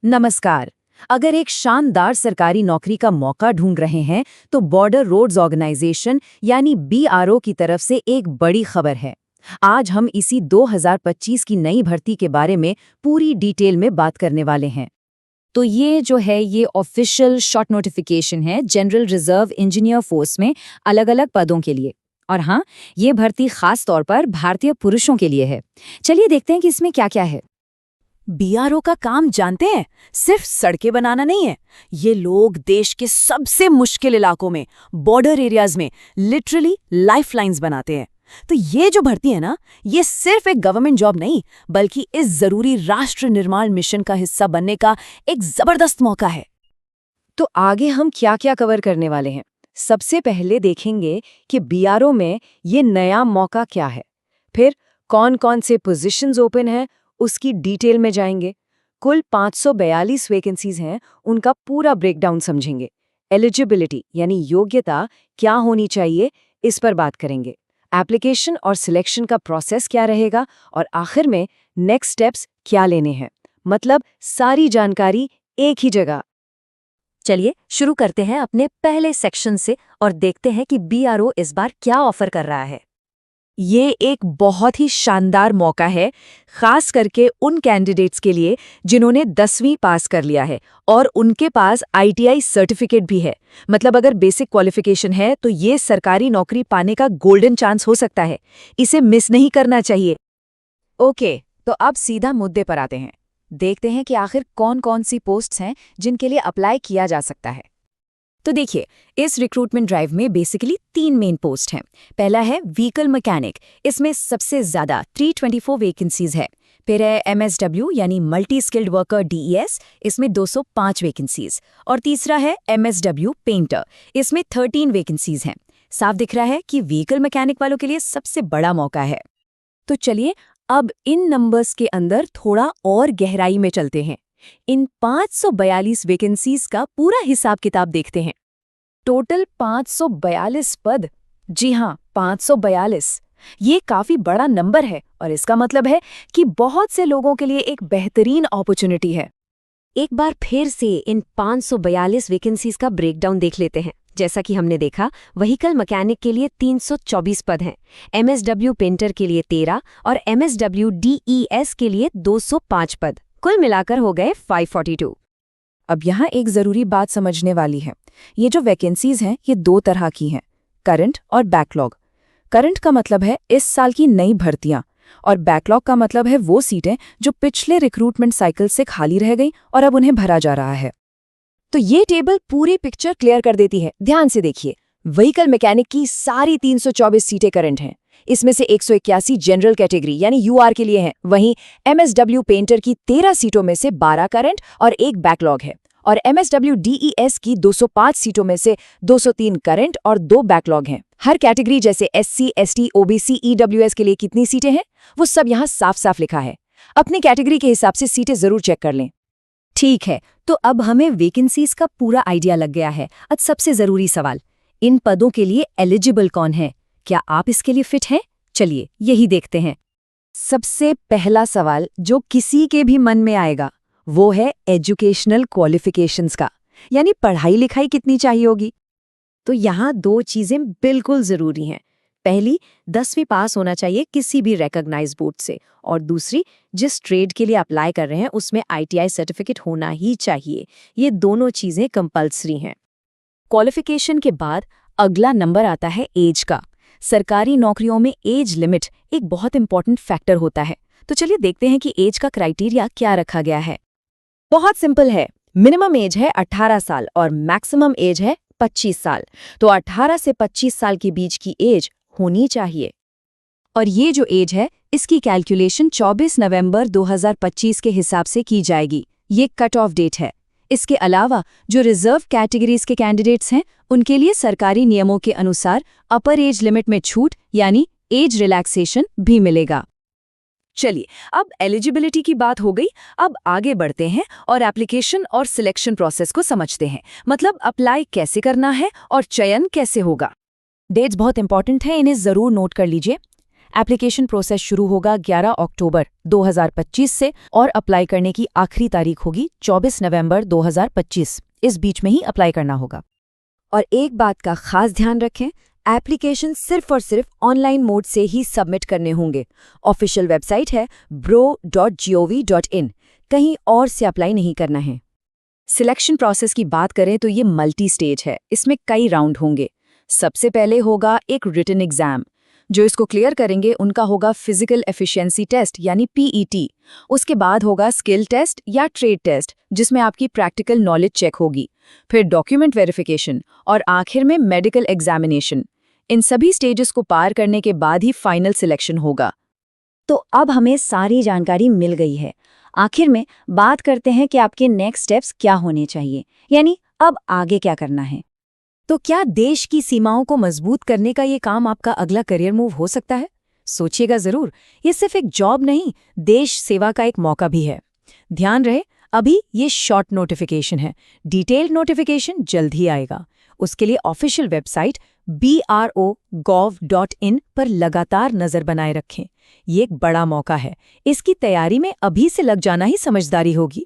नमस्कार। अगर एक शानदार सरकारी नौकरी का मौका ढूंढ रहे हैं तो बॉर्डर रोड्स ऑर्गेनाइजेशन यानी बीआरओ की तरफ से एक बड़ी खबर है। आज हम इसी 2025 की नई भर्ती के बारे में पूरी डिटेल में बात करने वाले हैं। तो ये जो है ये ऑफिशियल शॉर्ट नोटिफिकेशन है जनरल रिजर्व इंजीनियर फोर्स में अलग अलग पदों के लिए। और हाँ, ये भर्ती खास तौर पर भारतीय पुरुषों के लिए है। चलिए देखते हैं कि इसमें क्या क्या है। बीआरओ का काम जानते हैं, सिर्फ सड़कें बनाना नहीं है। ये लोग देश के सबसे मुश्किल इलाकों में, बॉर्डर एरियाज में लिटरली लाइफलाइंस बनाते हैं। तो ये जो भर्ती है ना, ये सिर्फ एक गवर्नमेंट जॉब नहीं, बल्कि इस जरूरी राष्ट्र निर्माण मिशन का हिस्सा बनने का एक जबरदस्त मौका है। तो आगे हम क्या क्या कवर करने वाले हैं। सबसे पहले देखेंगे कि बीआरओ में ये नया मौका क्या है, फिर कौन कौन से पोजीशंस ओपन हैं उसकी डिटेल में जाएंगे। कुल 542 वैकेंसीज हैं, उनका पूरा ब्रेकडाउन समझेंगे। एलिजिबिलिटी यानी योग्यता क्या होनी चाहिए, इस पर बात करेंगे। एप्लीकेशन और सिलेक्शन का प्रोसेस क्या रहेगा, और आखिर में नेक्स्ट स्टेप्स क्या लेने हैं। मतलब सारी जानकारी एक ही जगह। चलिए शुरू करते हैं अपने पहले सेक्शन से और देखते हैं कि बीआरओ इस बार क्या ऑफर कर रहा है। ये एक बहुत ही शानदार मौका है, खास करके उन कैंडिडेट्स के लिए जिन्होंने 10वीं पास कर लिया है और उनके पास आईटीआई सर्टिफिकेट भी है। मतलब अगर बेसिक क्वालिफिकेशन है तो ये सरकारी नौकरी पाने का गोल्डन चांस हो सकता है। इसे मिस नहीं करना चाहिए। ओके, तो अब सीधा मुद्दे पर आते हैं। देखते हैं कि आखिर कौन कौन सी पोस्ट्स हैं जिनके लिए अप्लाई किया जा सकता है। तो देखिए, इस रिक्रूटमेंट ड्राइव में बेसिकली 3 मेन पोस्ट हैं। पहला है व्हीकल मैकेनिक, इसमें सबसे ज्यादा 324 वैकेंसीज है। फिर है एमएसडब्ल्यू यानी मल्टी स्किल्ड वर्कर डीईएस, इसमें 205 वैकेंसीज। और तीसरा है एमएसडब्ल्यू पेंटर, इसमें 13 वैकेंसीज हैं। साफ दिख रहा है कि व्हीकल मैकेनिक वालों के लिए सबसे बड़ा मौका है। तो चलिए अब इन नंबर्स के अंदर थोड़ा और गहराई में चलते हैं। इन 542 वैकेंसीज का पूरा हिसाब किताब देखते हैं। टोटल 542 पद। जी हाँ, 542। ये काफी बड़ा नंबर है और इसका मतलब है कि बहुत से लोगों के लिए एक बेहतरीन अपॉर्चुनिटी है। एक बार फिर से इन 542 वैकेंसीज का ब्रेकडाउन देख लेते हैं। जैसा कि हमने देखा, व्हीकल मैकेनिक के लिए 324 पद हैं, एमएसडब्ल्यू पेंटर के लिए 13 और एमएसडब्ल्यू डीईएस के लिए 205 पद। कुल मिलाकर हो गए 542। अब यहाँ एक जरूरी बात समझने वाली है। ये जो वैकेंसीज हैं ये 2 तरह की हैं, करंट और बैकलॉग। करंट का मतलब है इस साल की नई भर्तियां, और बैकलॉग का मतलब है वो सीटें जो पिछले रिक्रूटमेंट साइकिल से खाली रह गई और अब उन्हें भरा जा रहा है। तो ये टेबल पूरी पिक्चर क्लियर कर देती है। ध्यान से देखिए, व्हीकल मैकेनिक की सारी 324 सीटें करंट हैं। इसमें से 181 जनरल कैटेगरी यानी यूआर के लिए हैं। वहीं एमएसडब्ल्यू पेंटर की 13 सीटों में से 12 करंट और 1 बैकलॉग है। और एमएसडब्ल्यू डीईएस की 205 सीटों में से 203 करंट और 2 बैकलॉग हैं। हर कैटेगरी जैसे एससी, एसटी, ओबीसी, ईडब्ल्यूएस के लिए कितनी सीटें हैं वो सब यहाँ साफ साफ लिखा है। अपनी कैटेगरी के हिसाब से सीटें जरूर चेक कर लें। ठीक है, तो अब हमें वैकेंसीज का पूरा आइडिया लग गया है। अब सबसे जरूरी सवाल, इन पदों के लिए एलिजिबल कौन है? क्या आप इसके लिए फिट हैं? चलिए यही देखते हैं। सबसे पहला सवाल जो किसी के भी मन में आएगा वो है एजुकेशनल क्वालिफिकेशंस का, यानी पढ़ाई लिखाई कितनी चाहिए होगी। तो यहाँ 2 चीजें बिल्कुल जरूरी हैं। पहली, 10वीं पास होना चाहिए किसी भी रिकॉग्नाइज्ड बोर्ड से, और दूसरी, जिस ट्रेड के लिए अप्लाई कर रहे हैं उसमें आईटीआई सर्टिफिकेट होना ही चाहिए। ये दोनों चीजें कंपल्सरी हैं। क्वालिफिकेशन के बाद अगला नंबर आता है एज का। सरकारी नौकरियों में एज लिमिट एक बहुत इंपॉर्टेंट फैक्टर होता है। तो चलिए देखते हैं कि एज का क्राइटेरिया क्या रखा गया है। बहुत सिंपल है, मिनिमम एज है 18 साल और मैक्सिमम एज है 25 साल। तो 18 से 25 साल के बीच की एज होनी चाहिए। और ये जो एज है इसकी कैलकुलेशन 24 नवंबर 2025 के हिसाब से की जाएगी। ये कट ऑफ डेट है। इसके अलावा जो रिजर्व कैटेगरीज के कैंडिडेट्स हैं उनके लिए सरकारी नियमों के अनुसार अपर एज लिमिट में छूट यानी एज रिलैक्सेशन भी मिलेगा। चलिए अब एलिजिबिलिटी की बात हो गई, अब आगे बढ़ते हैं और एप्लीकेशन और सिलेक्शन प्रोसेस को समझते हैं। मतलब अप्लाई कैसे करना है और चयन कैसे होगा। डेट्स बहुत इंपॉर्टेंट है, इन्हें जरूर नोट कर लीजिए। एप्लीकेशन प्रोसेस शुरू होगा 11 अक्टूबर 2025 से और अप्लाई करने की आखिरी तारीख होगी 24 नवंबर 2025। इस बीच में ही अप्लाई करना होगा। और एक बात का खास ध्यान रखें, एप्लीकेशन सिर्फ और सिर्फ ऑनलाइन मोड से ही सबमिट करने होंगे। ऑफिशियल वेबसाइट है bro.gov.in, कहीं और से अप्लाई नहीं करना है। सिलेक्शन प्रोसेस की बात करें तो ये मल्टी स्टेज है, इसमें कई राउंड होंगे। सबसे पहले होगा एक रिटन एग्जाम। जो इसको क्लियर करेंगे उनका होगा फिजिकल एफिशिएंसी टेस्ट यानी पीईटी। उसके बाद होगा स्किल टेस्ट या ट्रेड टेस्ट, जिसमें आपकी प्रैक्टिकल नॉलेज चेक होगी। फिर डॉक्यूमेंट वेरिफिकेशन और आखिर में मेडिकल एग्जामिनेशन। इन सभी स्टेजेस को पार करने के बाद ही फाइनल सिलेक्शन होगा। तो अब हमें सारी जानकारी मिल गई है। आखिर में बात करते हैं कि आपके नेक्स्ट स्टेप्स क्या होने चाहिए, यानी अब आगे क्या करना है। तो क्या देश की सीमाओं को मजबूत करने का ये काम आपका अगला करियर मूव हो सकता है? सोचिएगा जरूर, ये सिर्फ एक जॉब नहीं, देश सेवा का एक मौका भी है। ध्यान रहे, अभी ये शॉर्ट नोटिफिकेशन है, डिटेल्ड नोटिफिकेशन जल्द ही आएगा। उसके लिए ऑफिशियल वेबसाइट bro.gov.in पर लगातार नजर बनाए रखें। ये एक बड़ा मौका है, इसकी तैयारी में अभी से लग जाना ही समझदारी होगी।